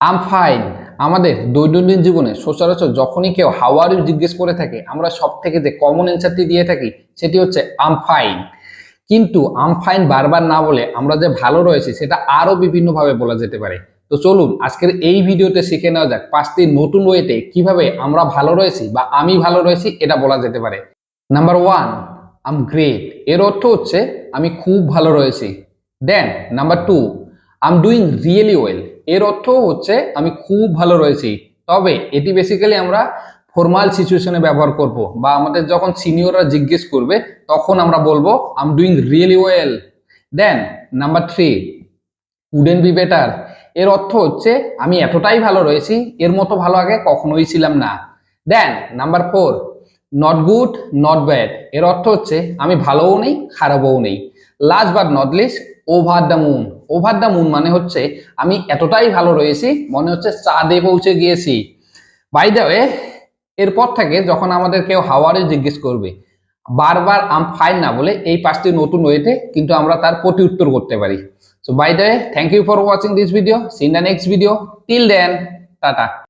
I'm fine. আমাদের দৈনন্দিন জীবনে সচরাচর যখনই কেউ হাউ আর ইউ জিজ্ঞেস করে থাকে, আমরা সব থেকে যে কমন অ্যান্সারটি দিয়ে থাকি সেটি হচ্ছে আম ফাইন। কিন্তু আম ফাইন বারবার না বলে আমরা যে ভালো রয়েছি সেটা আরো বিভিন্নভাবে বলা যেতে পারে। তো চলুন আজকের এই ভিডিওতে শিখে নেওয়া যাক 5টি নতুন ওয়েতে কিভাবে আমরা ভালো রয়েছি বা আমি ভালো রয়েছি এটা বলা যেতে পারে। নাম্বার 1, আম গ্রেট। এর অর্থ হচ্ছে আমি খুব ভালো রয়েছি। দেন নাম্বার 2, আম ডুইং রিয়েলি ওয়েল। এর অর্থ হচ্ছে আমি খুব ভালো রয়েছি। তবে এটি বেসিক্যালি আমরা ফর্মাল সিচুয়েশনে ব্যবহার করব বা আমাদের যখন সিনিয়ররা জিজ্ঞেস করবে তখন আমরা বলবো I'm doing really well. Then number 3, wouldn't be better. এর অর্থ হচ্ছে আমি এতটাই ভালো রয়েছি, এর মতো ভালো আগে কখনোই ছিলাম না। Then number 4, not good not bad. এর অর্থ হচ্ছে আমি ভালোও নেই খারাপও নেই। Last but not least, over the moon. Over the moon মানে হচ্ছে আমি এতটাই ভালো রয়েছি মনে হচ্ছে চাঁদে পৌঁছে গিয়েছি। বাই দ্য ওয়ে, এরপর থেকে যখন আমাদের কেউ হাউ আর ইউ জিজ্ঞেস করবে, বারবার আম ফাইন না বলে এই 5টি নতুন ওয়েতে কিন্তু আমরা তার প্রতি উত্তর করতে পারি। So by the way, thank you for watching this video. See in the next video. Till then, tata.